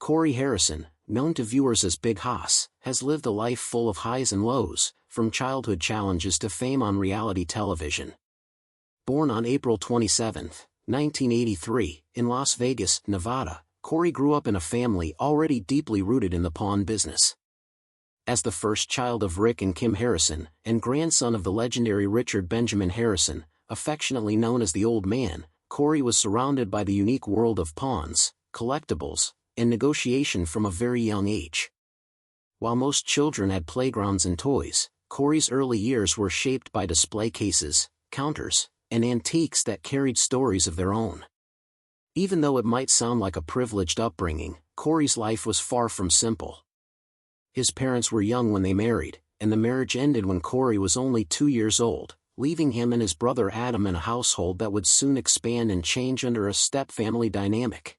Corey Harrison, known to viewers as Big Hoss, has lived a life full of highs and lows, from childhood challenges to fame on reality television. Born on April 27, 1983, in Las Vegas, Nevada, Corey grew up in a family already deeply rooted in the pawn business. As the first child of Rick and Kim Harrison, and grandson of the legendary Richard Benjamin Harrison, affectionately known as the Old Man, Corey was surrounded by the unique world of pawns, collectibles, and negotiation from a very young age. While most children had playgrounds and toys, Corey's early years were shaped by display cases, counters, and antiques that carried stories of their own. Even though it might sound like a privileged upbringing, Corey's life was far from simple. His parents were young when they married, and the marriage ended when Corey was only 2 years old, leaving him and his brother Adam in a household that would soon expand and change under a step-family dynamic.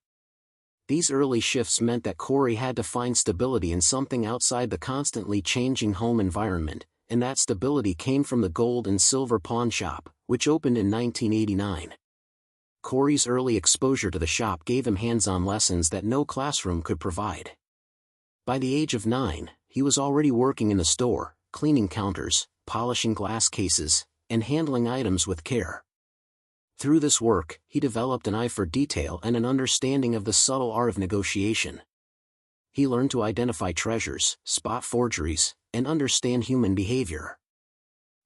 These early shifts meant that Corey had to find stability in something outside the constantly changing home environment, and that stability came from the Gold and Silver Pawn Shop, which opened in 1989. Corey's early exposure to the shop gave him hands-on lessons that no classroom could provide. By the age of 9, he was already working in the store, cleaning counters, polishing glass cases, and handling items with care. Through this work, he developed an eye for detail and an understanding of the subtle art of negotiation. He learned to identify treasures, spot forgeries, and understand human behavior.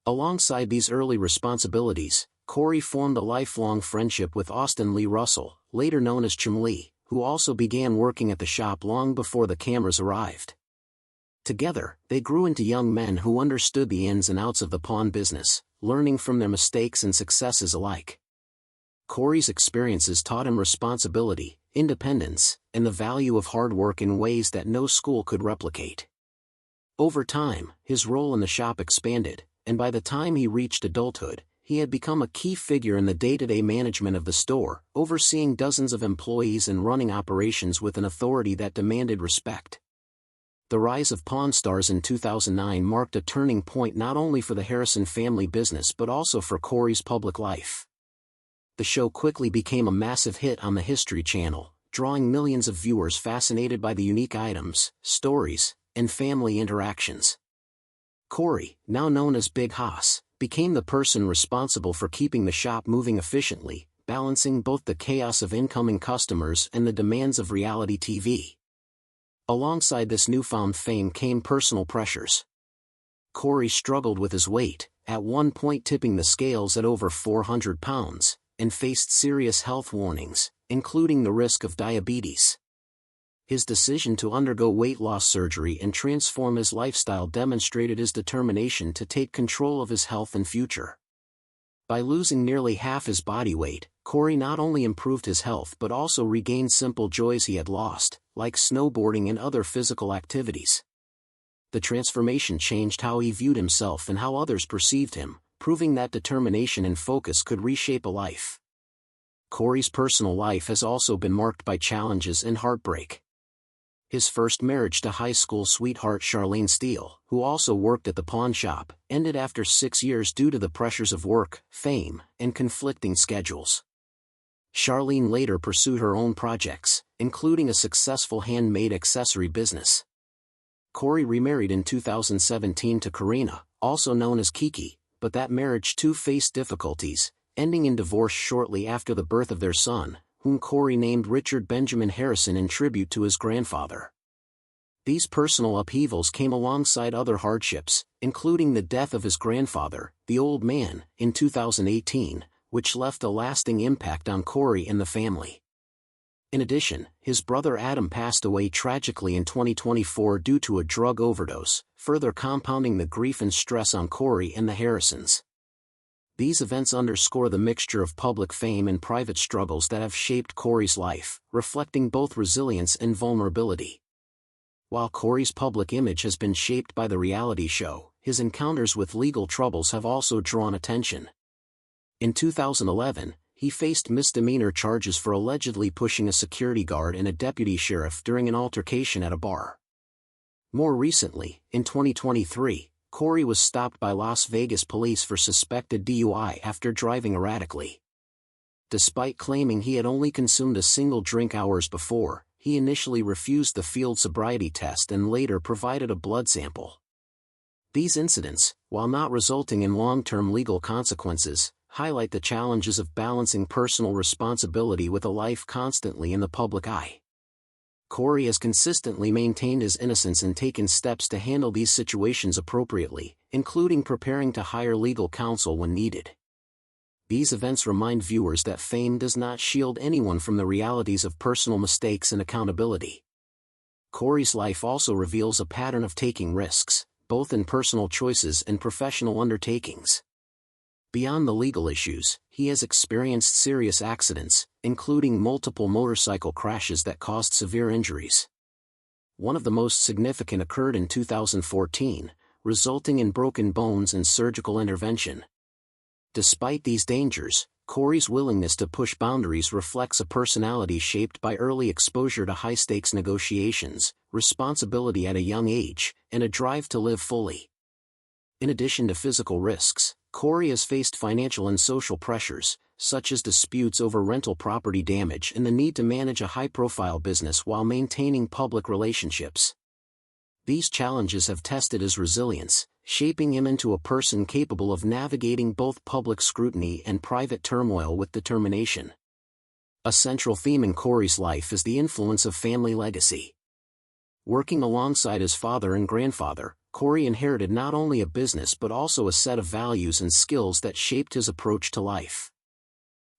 Alongside these early responsibilities, Corey formed a lifelong friendship with Austin Lee Russell, later known as Chum Lee, who also began working at the shop long before the cameras arrived. Together, they grew into young men who understood the ins and outs of the pawn business, learning from their mistakes and successes alike. Corey's experiences taught him responsibility, independence, and the value of hard work in ways that no school could replicate. Over time, his role in the shop expanded, and by the time he reached adulthood, he had become a key figure in the day-to-day management of the store, overseeing dozens of employees and running operations with an authority that demanded respect. The rise of Pawn Stars in 2009 marked a turning point not only for the Harrison family business but also for Corey's public life. The show quickly became a massive hit on the History Channel, drawing millions of viewers fascinated by the unique items, stories, and family interactions. Corey, now known as Big Hoss, became the person responsible for keeping the shop moving efficiently, balancing both the chaos of incoming customers and the demands of reality TV. Alongside this newfound fame came personal pressures. Corey struggled with his weight, at one point tipping the scales at over 400 pounds, and faced serious health warnings, including the risk of diabetes. His decision to undergo weight loss surgery and transform his lifestyle demonstrated his determination to take control of his health and future. By losing nearly half his body weight, Corey not only improved his health but also regained simple joys he had lost, like snowboarding and other physical activities. The transformation changed how he viewed himself and how others perceived him, proving that determination and focus could reshape a life. Corey's personal life has also been marked by challenges and heartbreak. His first marriage to high school sweetheart Charlene Steele, who also worked at the pawn shop, ended after 6 years due to the pressures of work, fame, and conflicting schedules. Charlene later pursued her own projects, including a successful handmade accessory business. Corey remarried in 2017 to Karina, also known as Kiki, but that marriage too faced difficulties, ending in divorce shortly after the birth of their son, whom Corey named Richard Benjamin Harrison in tribute to his grandfather. These personal upheavals came alongside other hardships, including the death of his grandfather, the Old Man, in 2018, which left a lasting impact on Corey and the family. In addition, his brother Adam passed away tragically in 2024 due to a drug overdose, further compounding the grief and stress on Corey and the Harrisons. These events underscore the mixture of public fame and private struggles that have shaped Corey's life, reflecting both resilience and vulnerability. While Corey's public image has been shaped by the reality show, his encounters with legal troubles have also drawn attention. In 2011, he faced misdemeanor charges for allegedly pushing a security guard and a deputy sheriff during an altercation at a bar. More recently, in 2023, Corey was stopped by Las Vegas police for suspected DUI after driving erratically. Despite claiming he had only consumed a single drink hours before, he initially refused the field sobriety test and later provided a blood sample. These incidents, while not resulting in long-term legal consequences, highlight the challenges of balancing personal responsibility with a life constantly in the public eye. Corey has consistently maintained his innocence and taken steps to handle these situations appropriately, including preparing to hire legal counsel when needed. These events remind viewers that fame does not shield anyone from the realities of personal mistakes and accountability. Corey's life also reveals a pattern of taking risks, both in personal choices and professional undertakings. Beyond the legal issues, he has experienced serious accidents, including multiple motorcycle crashes that caused severe injuries. One of the most significant occurred in 2014, resulting in broken bones and surgical intervention. Despite these dangers, Corey's willingness to push boundaries reflects a personality shaped by early exposure to high-stakes negotiations, responsibility at a young age, and a drive to live fully. In addition to physical risks, Corey has faced financial and social pressures, such as disputes over rental property damage and the need to manage a high-profile business while maintaining public relationships. These challenges have tested his resilience, shaping him into a person capable of navigating both public scrutiny and private turmoil with determination. A central theme in Corey's life is the influence of family legacy. Working alongside his father and grandfather, Corey inherited not only a business but also a set of values and skills that shaped his approach to life.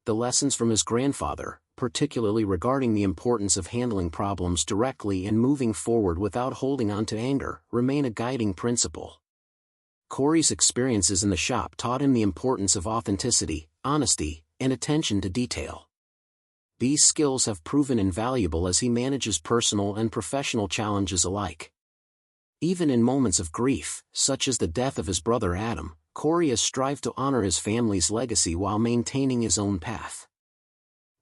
The lessons from his grandfather, particularly regarding the importance of handling problems directly and moving forward without holding on to anger, remain a guiding principle. Corey's experiences in the shop taught him the importance of authenticity, honesty, and attention to detail. These skills have proven invaluable as he manages personal and professional challenges alike. Even in moments of grief, such as the death of his brother Adam, Corey has strived to honor his family's legacy while maintaining his own path.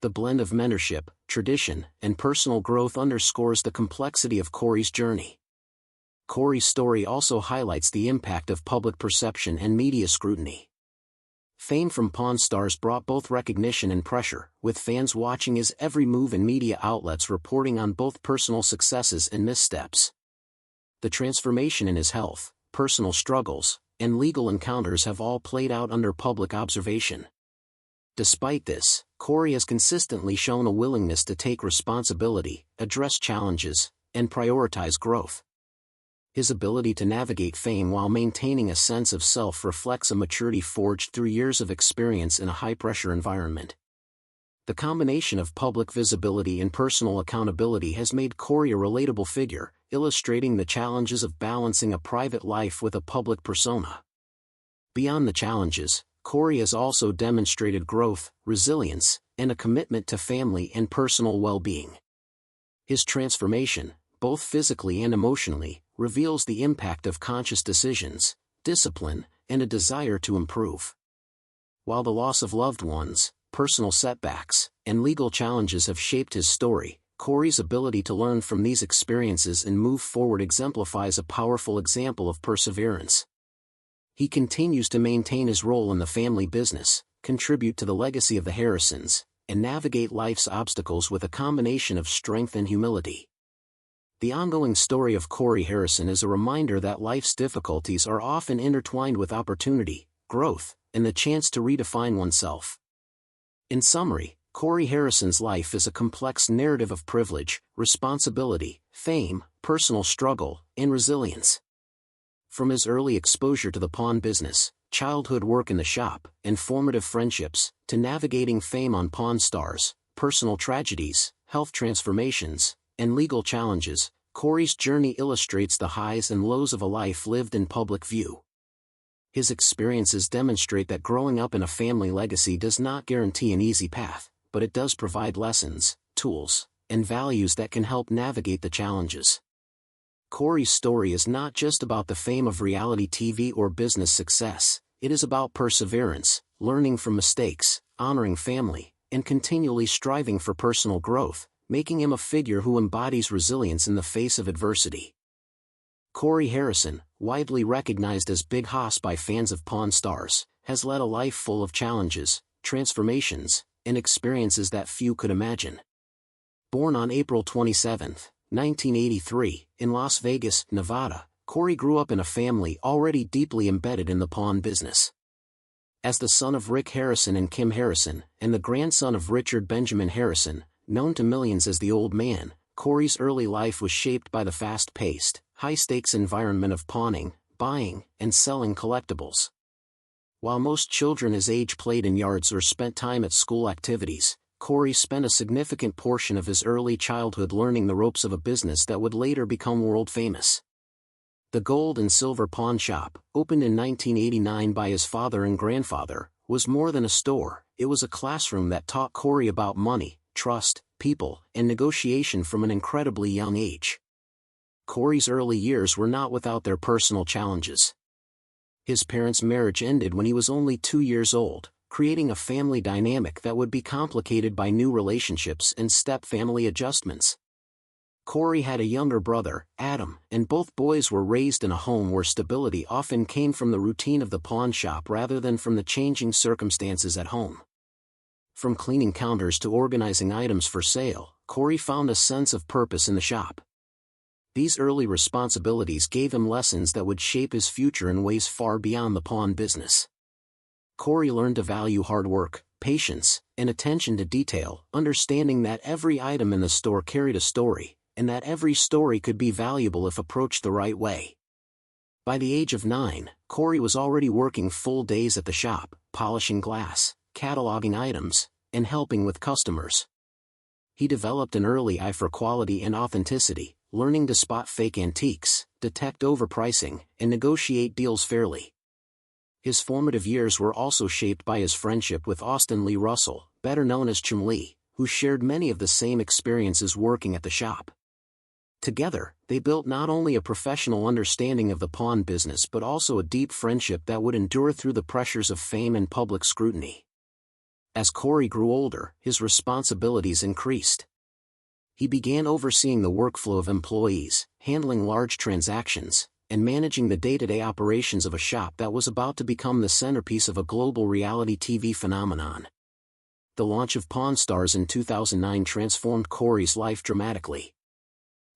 The blend of mentorship, tradition, and personal growth underscores the complexity of Corey's journey. Corey's story also highlights the impact of public perception and media scrutiny. Fame from Pawn Stars brought both recognition and pressure, with fans watching his every move and media outlets reporting on both personal successes and missteps. The transformation in his health, personal struggles, and legal encounters have all played out under public observation. Despite this, Corey has consistently shown a willingness to take responsibility, address challenges, and prioritize growth. His ability to navigate fame while maintaining a sense of self reflects a maturity forged through years of experience in a high-pressure environment. The combination of public visibility and personal accountability has made Corey a relatable figure, illustrating the challenges of balancing a private life with a public persona. Beyond the challenges, Corey has also demonstrated growth, resilience, and a commitment to family and personal well-being. His transformation, both physically and emotionally, reveals the impact of conscious decisions, discipline, and a desire to improve. While the loss of loved ones, personal setbacks, and legal challenges have shaped his story, Corey's ability to learn from these experiences and move forward exemplifies a powerful example of perseverance. He continues to maintain his role in the family business, contribute to the legacy of the Harrisons, and navigate life's obstacles with a combination of strength and humility. The ongoing story of Corey Harrison is a reminder that life's difficulties are often intertwined with opportunity, growth, and the chance to redefine oneself. In summary, Corey Harrison's life is a complex narrative of privilege, responsibility, fame, personal struggle, and resilience. From his early exposure to the pawn business, childhood work in the shop, and formative friendships, to navigating fame on Pawn Stars, personal tragedies, health transformations, and legal challenges, Corey's journey illustrates the highs and lows of a life lived in public view. His experiences demonstrate that growing up in a family legacy does not guarantee an easy path, but it does provide lessons, tools, and values that can help navigate the challenges. Corey's story is not just about the fame of reality TV or business success, it is about perseverance, learning from mistakes, honoring family, and continually striving for personal growth, making him a figure who embodies resilience in the face of adversity. Corey Harrison, widely recognized as Big Hoss by fans of Pawn Stars, has led a life full of challenges, transformations, and experiences that few could imagine. Born on April 27, 1983, in Las Vegas, Nevada, Corey grew up in a family already deeply embedded in the pawn business. As the son of Rick Harrison and Kim Harrison, and the grandson of Richard Benjamin Harrison, known to millions as the Old Man, Corey's early life was shaped by the fast-paced, high-stakes environment of pawning, buying, and selling collectibles. While most children his age played in yards or spent time at school activities, Corey spent a significant portion of his early childhood learning the ropes of a business that would later become world-famous. The Gold and Silver Pawn Shop, opened in 1989 by his father and grandfather, was more than a store. It was a classroom that taught Corey about money, trust, people, and negotiation from an incredibly young age. Corey's early years were not without their personal challenges. His parents' marriage ended when he was only 2 years old, creating a family dynamic that would be complicated by new relationships and step-family adjustments. Corey had a younger brother, Adam, and both boys were raised in a home where stability often came from the routine of the pawn shop rather than from the changing circumstances at home. From cleaning counters to organizing items for sale, Corey found a sense of purpose in the shop. These early responsibilities gave him lessons that would shape his future in ways far beyond the pawn business. Corey learned to value hard work, patience, and attention to detail, understanding that every item in the store carried a story, and that every story could be valuable if approached the right way. By the age of 9, Corey was already working full days at the shop, polishing glass, cataloging items, and helping with customers. He developed an early eye for quality and authenticity, learning to spot fake antiques, detect overpricing, and negotiate deals fairly. His formative years were also shaped by his friendship with Austin Lee Russell, better known as Chum Lee, who shared many of the same experiences working at the shop. Together, they built not only a professional understanding of the pawn business but also a deep friendship that would endure through the pressures of fame and public scrutiny. As Corey grew older, his responsibilities increased. He began overseeing the workflow of employees, handling large transactions, and managing the day-to-day operations of a shop that was about to become the centerpiece of a global reality TV phenomenon. The launch of Pawn Stars in 2009 transformed Corey's life dramatically.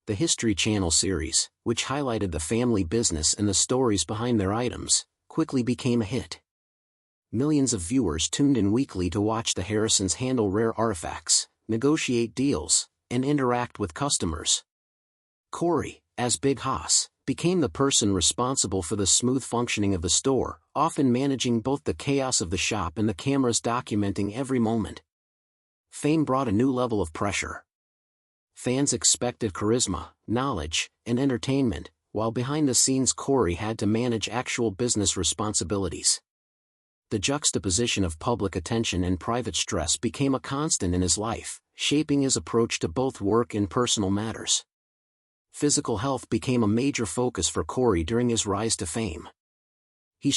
The History Channel series, which highlighted the family business and the stories behind their items, quickly became a hit. Millions of viewers tuned in weekly to watch the Harrisons handle rare artifacts, negotiate deals, and interact with customers. Corey, as Big Hoss, became the person responsible for the smooth functioning of the store, often managing both the chaos of the shop and the cameras documenting every moment. Fame brought a new level of pressure. Fans expected charisma, knowledge, and entertainment, while behind the scenes Corey had to manage actual business responsibilities. The juxtaposition of public attention and private stress became a constant in his life, shaping his approach to both work and personal matters. Physical health became a major focus for Corey during his rise to fame. He